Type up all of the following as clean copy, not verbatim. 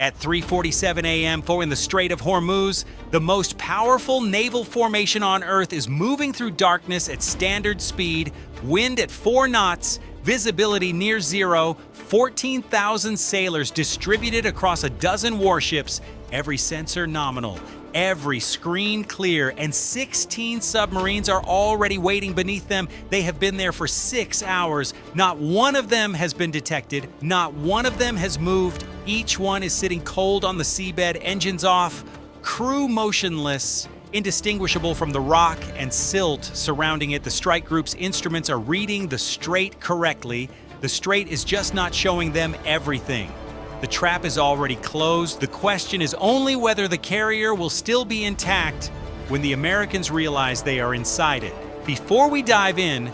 At 3:47 a.m. in the Strait of Hormuz, the most powerful naval formation on Earth is moving through darkness at standard speed, wind at 4 knots, visibility near zero, 14,000 sailors distributed across a dozen warships, every sensor nominal, every screen clear, and 16 submarines are already waiting beneath them. They have been there for 6 hours. Not one of them has been detected. Not one of them has moved. Each one is sitting cold on the seabed, engines off, crew motionless, indistinguishable from the rock and silt surrounding it. The strike group's instruments are reading the strait correctly. The strait is just not showing them everything. The trap is already closed. The question is only whether the carrier will still be intact when the Americans realize they are inside it. Before we dive in,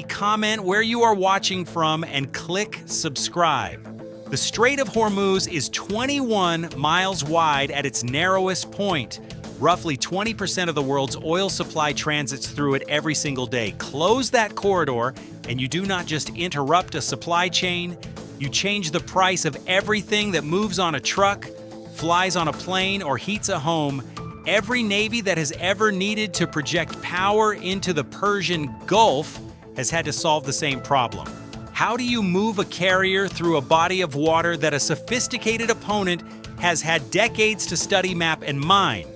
comment where you are watching from and click subscribe. The Strait of Hormuz is 21 miles wide at its narrowest point. Roughly 20% of the world's oil supply transits through it every single day. Close that corridor, and you do not just interrupt a supply chain, you change the price of everything that moves on a truck, flies on a plane, or heats a home. Every navy that has ever needed to project power into the Persian Gulf has had to solve the same problem. How do you move a carrier through a body of water that a sophisticated opponent has had decades to study, map, and mine?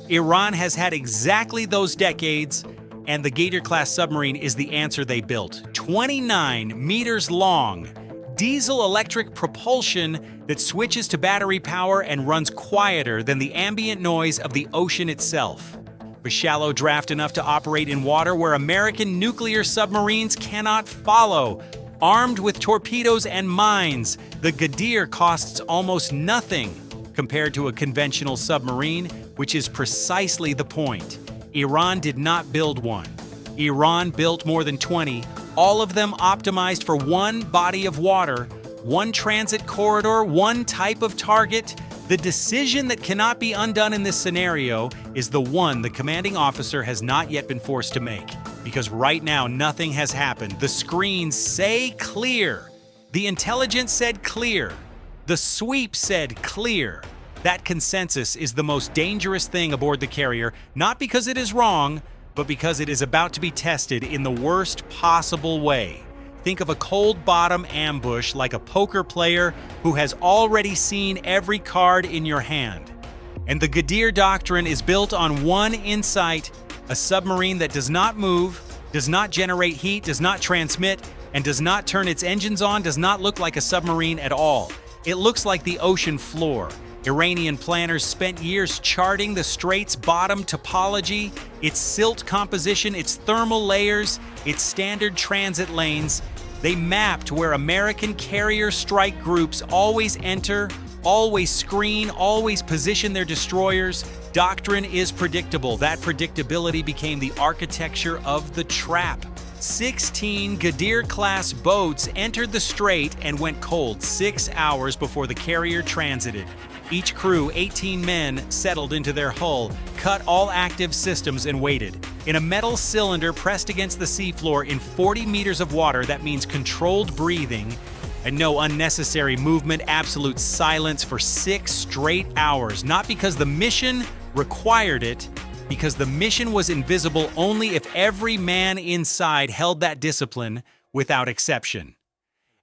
Iran has had exactly those decades, and the Ghadir-class submarine is the answer they built. 29 meters long, diesel-electric propulsion that switches to battery power and runs quieter than the ambient noise of the ocean itself. A shallow draft enough to operate in water where American nuclear submarines cannot follow. Armed with torpedoes and mines, the Ghadir costs almost nothing compared to a conventional submarine, which is precisely the point. Iran did not build one. Iran built more than 20, all of them optimized for one body of water, one transit corridor, one type of target. The decision that cannot be undone in this scenario is the one the commanding officer has not yet been forced to make. Because right now, nothing has happened. The screens say clear. The intelligence said clear. The sweep said clear. That consensus is the most dangerous thing aboard the carrier, not because it is wrong, but because it is about to be tested in the worst possible way. Think of a cold bottom ambush like a poker player who has already seen every card in your hand. And the Ghadir doctrine is built on one insight: a submarine that does not move, does not generate heat, does not transmit, and does not turn its engines on does not look like a submarine at all. It looks like the ocean floor. Iranian planners spent years charting the strait's bottom topology, its silt composition, its thermal layers, its standard transit lanes. They mapped where American carrier strike groups always enter, always screen, always position their destroyers. Doctrine is predictable. That predictability became the architecture of the trap. 16 Ghadir-class boats entered the strait and went cold 6 hours before the carrier transited. Each crew, 18 men, settled into their hull, cut all active systems, and waited. In a metal cylinder pressed against the seafloor in 40 meters of water, that means controlled breathing and no unnecessary movement, absolute silence for 6 straight hours. Not because the mission required it, because the mission was invisible only if every man inside held that discipline without exception.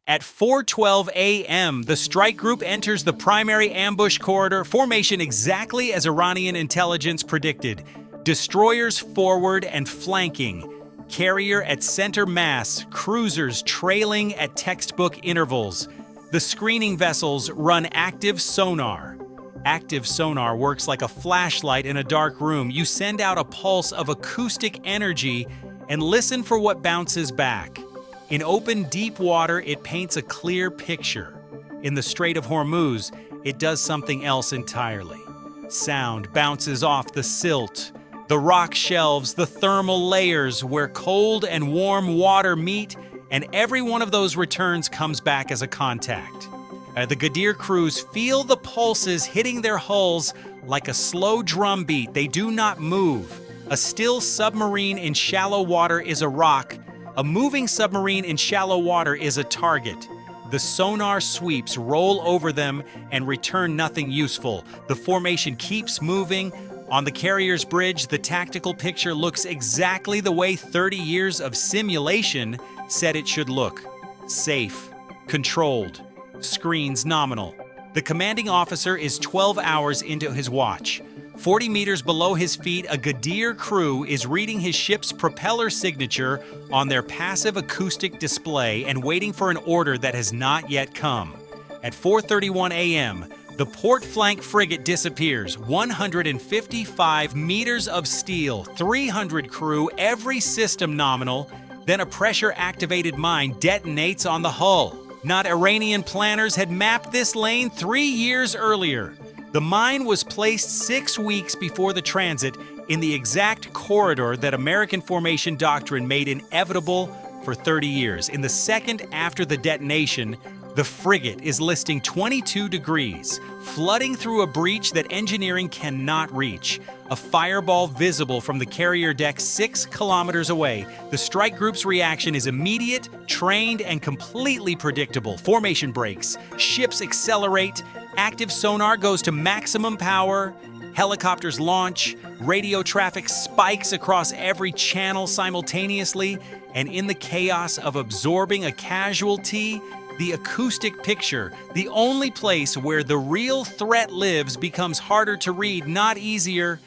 At 4:12 a.m., the strike group enters the primary ambush corridor, formation exactly as Iranian intelligence predicted. Destroyers forward and flanking, carrier at center mass, cruisers trailing at textbook intervals. The screening vessels run active sonar. Active sonar works like a flashlight in a dark room. You send out a pulse of acoustic energy and listen for what bounces back. In open, deep water, it paints a clear picture. In the Strait of Hormuz, it does something else entirely. Sound bounces off the silt, the rock shelves, the thermal layers where cold and warm water meet, and every one of those returns comes back as a contact. The Ghadir crews feel the pulses hitting their hulls like a slow drum beat. They do not move. A still submarine in shallow water is a rock. A moving submarine in shallow water is a target. The sonar sweeps roll over them and return nothing useful. The formation keeps moving. On the carrier's bridge, the tactical picture looks exactly the way 30 years of simulation said it should look. Safe, controlled, screens nominal. The commanding officer is 12 hours into his watch. 40 meters below his feet, a Ghadir crew is reading his ship's propeller signature on their passive acoustic display and waiting for an order that has not yet come. At 4:31 a.m., the port flank frigate disappears. 155 meters of steel, 300 crew, every system nominal. Then a pressure-activated mine detonates on the hull. Not Iranian planners had mapped this lane 3 years earlier. The mine was placed 6 weeks before the transit in the exact corridor that American formation doctrine made inevitable for 30 years. In the second after the detonation, the frigate is listing 22 degrees, flooding through a breach that engineering cannot reach. A fireball visible from the carrier deck 6 kilometers away. The strike group's reaction is immediate, trained, and completely predictable. Formation breaks, ships accelerate, active sonar goes to maximum power, helicopters launch, radio traffic spikes across every channel simultaneously, and in the chaos of absorbing a casualty, the acoustic picture, the only place where the real threat lives, becomes harder to read, not easier.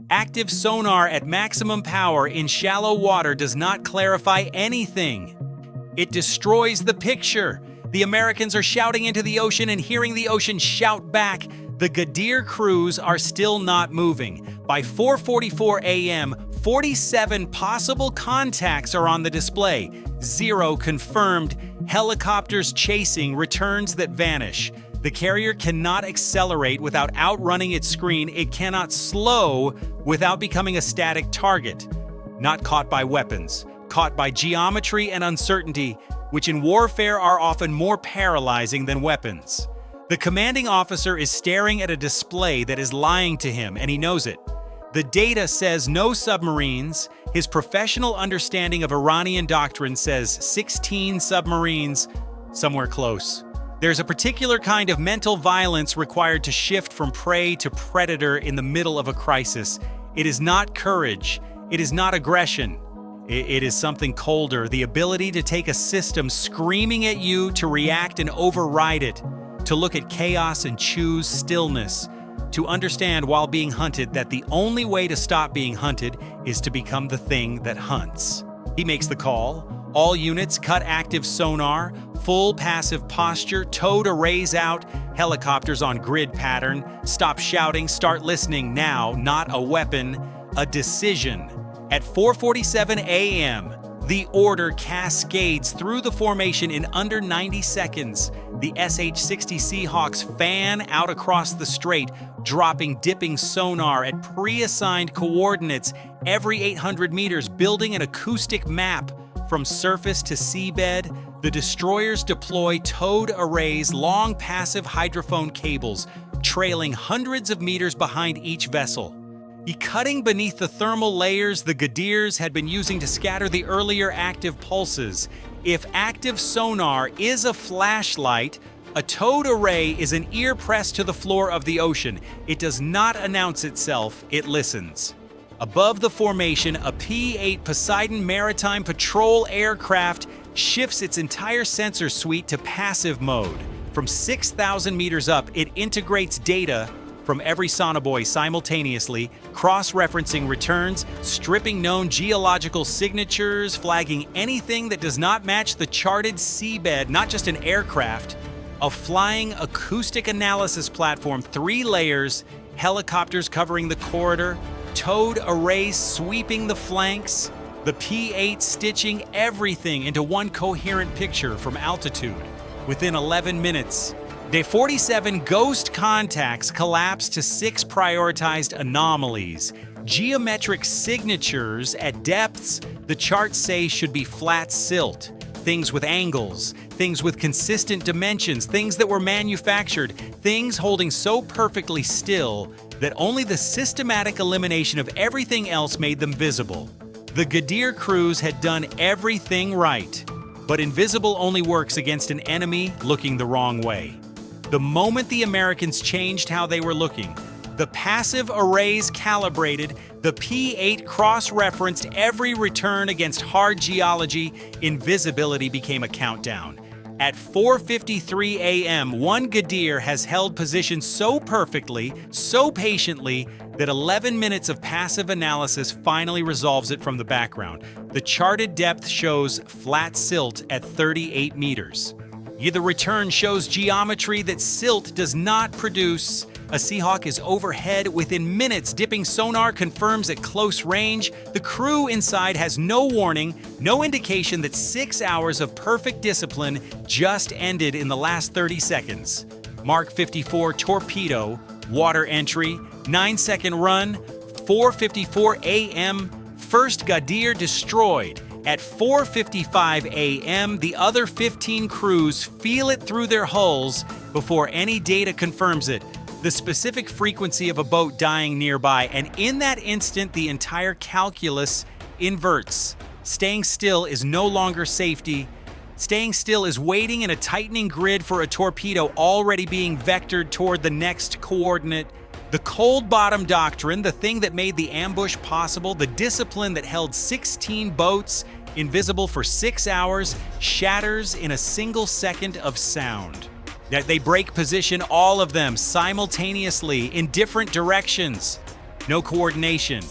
Active sonar at maximum power in shallow water does not clarify anything. It destroys the picture. The Americans are shouting into the ocean and hearing the ocean shout back. The Ghadir crews are still not moving. By 4:44 a.m., 47 possible contacts are on the display. 0 confirmed. Helicopters chasing returns that vanish. The carrier cannot accelerate without outrunning its screen. It cannot slow without becoming a static target. Not caught by weapons, caught by geometry and uncertainty, which in warfare are often more paralyzing than weapons. The commanding officer is staring at a display that is lying to him, and he knows it. The data says no submarines. His professional understanding of Iranian doctrine says 16 submarines, somewhere close. There's a particular kind of mental violence required to shift from prey to predator in the middle of a crisis. It is not courage. It is not aggression. It is something colder, the ability to take a system screaming at you, to react and override it, to look at chaos and choose stillness, to understand while being hunted that the only way to stop being hunted is to become the thing that hunts. He makes the call. All units cut active sonar, full passive posture, towed arrays out, helicopters on grid pattern. Stop shouting, start listening now, not a weapon, a decision. At 4:47 a.m., the order cascades through the formation in under 90 seconds. The SH-60 Seahawks fan out across the strait, dropping dipping sonar at pre-assigned coordinates every 800 meters, building an acoustic map. From surface to seabed, the destroyers deploy towed arrays, long passive hydrophone cables, trailing hundreds of meters behind each vessel. Cutting beneath the thermal layers the Ghadirs had been using to scatter the earlier active pulses. If active sonar is a flashlight, a towed array is an ear pressed to the floor of the ocean. It does not announce itself, it listens. Above the formation, a P-8 Poseidon maritime patrol aircraft shifts its entire sensor suite to passive mode. From 6,000 meters up, it integrates data from every sonobuoy simultaneously, cross-referencing returns, stripping known geological signatures, flagging anything that does not match the charted seabed, not just an aircraft. A flying acoustic analysis platform, 3 layers, helicopters covering the corridor, towed arrays sweeping the flanks, the P-8 stitching everything into one coherent picture from altitude. Within 11 minutes, Day 47 ghost contacts collapse to 6 prioritized anomalies. Geometric signatures at depths the charts say should be flat silt. Things with angles, things with consistent dimensions, things that were manufactured, things holding so perfectly still that only the systematic elimination of everything else made them visible. The Ghadir crews had done everything right. But invisible only works against an enemy looking the wrong way. The moment the Americans changed how they were looking, the passive arrays calibrated, the P-8 cross-referenced every return against hard geology, invisibility became a countdown. At 4:53 a.m., one Ghadir has held position so perfectly, so patiently, that 11 minutes of passive analysis finally resolves it from the background. The charted depth shows flat silt at 38 meters. The return shows geometry that silt does not produce. A Seahawk is overhead within minutes. Dipping sonar confirms at close range. The crew inside has no warning, no indication that 6 hours of perfect discipline just ended in the last 30 seconds. Mark 54 torpedo, water entry, 9-second run, 4:54 a.m., first Ghadir destroyed. At 4:55 a.m., the other 15 crews feel it through their hulls before any data confirms it. The specific frequency of a boat dying nearby, and in that instant, the entire calculus inverts. Staying still is no longer safety. Staying still is waiting in a tightening grid for a torpedo already being vectored toward the next coordinate. The cold bottom doctrine, the thing that made the ambush possible, the discipline that held 16 boats invisible for 6 hours, shatters in a single second of sound. That they break position, all of them, simultaneously in different directions. No coordination,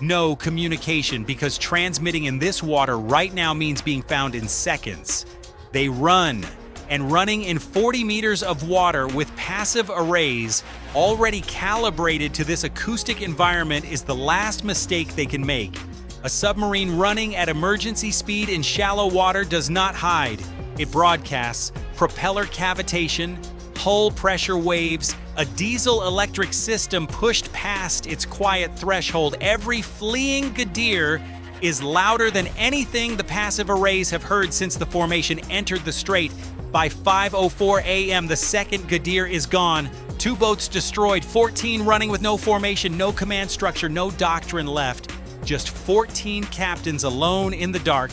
no communication, because transmitting in this water right now means being found in seconds. They run, and running in 40 meters of water with passive arrays already calibrated to this acoustic environment is the last mistake they can make. A submarine running at emergency speed in shallow water does not hide. It broadcasts propeller cavitation, hull pressure waves, a diesel-electric system pushed past its quiet threshold. Every fleeing Ghadir is louder than anything the passive arrays have heard since the formation entered the strait. By 5:04 a.m., the second Ghadir is gone. 2 boats destroyed, 14 running with no formation, no command structure, no doctrine left. Just 14 captains alone in the dark,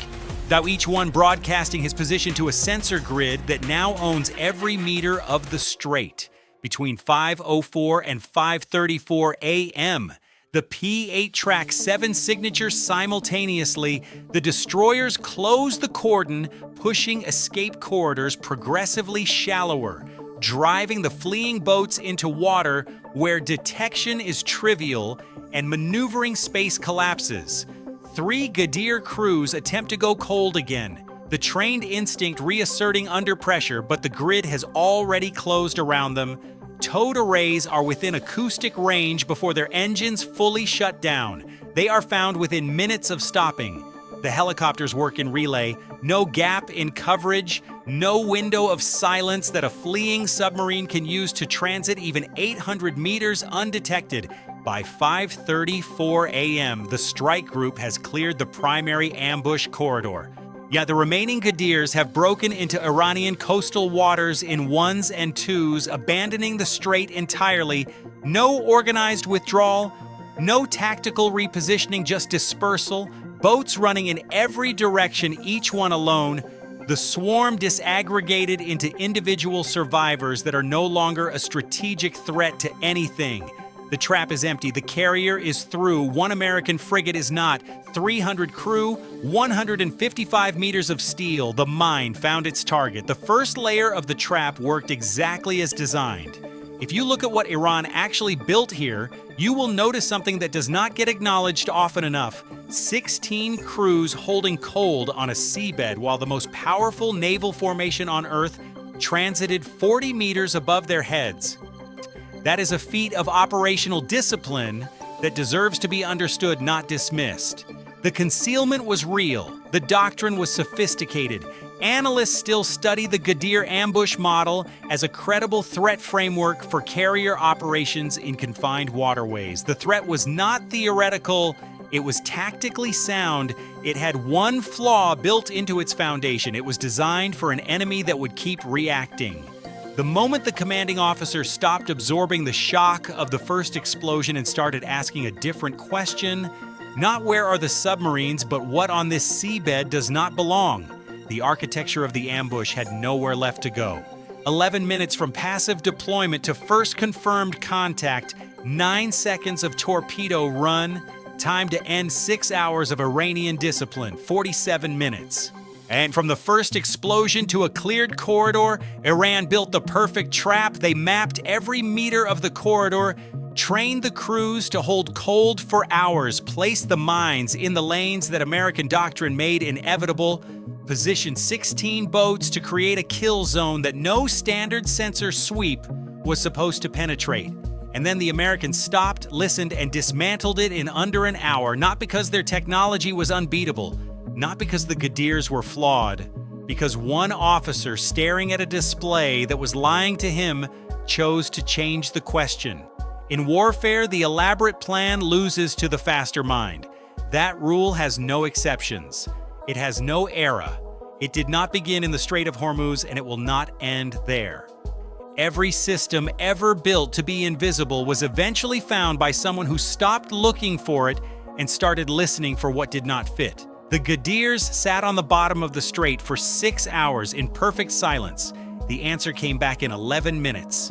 though each one broadcasting his position to a sensor grid that now owns every meter of the strait. Between 5:04 and 5:34 a.m., the P-8 tracks 7 signatures simultaneously. The destroyers close the cordon, pushing escape corridors progressively shallower, driving the fleeing boats into water where detection is trivial and maneuvering space collapses. 3 Ghadir crews attempt to go cold again, the trained instinct reasserting under pressure, but the grid has already closed around them. Towed arrays are within acoustic range before their engines fully shut down. They are found within minutes of stopping. The helicopters work in relay, no gap in coverage, no window of silence that a fleeing submarine can use to transit even 800 meters undetected. By 5:34 a.m., the strike group has cleared the primary ambush corridor. Yet the remaining Ghadirs have broken into Iranian coastal waters in 1s and 2s, abandoning the strait entirely. No organized withdrawal, no tactical repositioning, just dispersal. Boats running in every direction, each one alone. The swarm disaggregated into individual survivors that are no longer a strategic threat to anything. The trap is empty. The carrier is through. 1 American frigate is not. 300 crew, 155 meters of steel. The mine found its target. The first layer of the trap worked exactly as designed. If you look at what Iran actually built here, you will notice something that does not get acknowledged often enough. 16 crews holding cold on a seabed while the most powerful naval formation on Earth transited 40 meters above their heads. That is a feat of operational discipline that deserves to be understood, not dismissed. The concealment was real. The doctrine was sophisticated. Analysts still study the Ghadir ambush model as a credible threat framework for carrier operations in confined waterways. The threat was not theoretical. It was tactically sound. It had one flaw built into its foundation. It was designed for an enemy that would keep reacting. The moment the commanding officer stopped absorbing the shock of the first explosion and started asking a different question, not where are the submarines, but what on this seabed does not belong. the architecture of the ambush had nowhere left to go. 11 minutes from passive deployment to first confirmed contact, 9 seconds of torpedo run, time to end 6 hours of Iranian discipline, 47 minutes. And from the first explosion to a cleared corridor, Iran built the perfect trap. They mapped every meter of the corridor, trained the crews to hold cold for hours, placed the mines in the lanes that American doctrine made inevitable, positioned 16 boats to create a kill zone that no standard sensor sweep was supposed to penetrate. And then the Americans stopped, listened, and dismantled it in under an hour, not because their technology was unbeatable, not because the Ghadirs were flawed, because one officer staring at a display that was lying to him chose to change the question. In warfare, the elaborate plan loses to the faster mind. That rule has no exceptions. It has no era. It did not begin in the Strait of Hormuz, and it will not end there. Every system ever built to be invisible was eventually found by someone who stopped looking for it and started listening for what did not fit. The Ghadirs sat on the bottom of the strait for 6 hours in perfect silence. The answer came back in 11 minutes.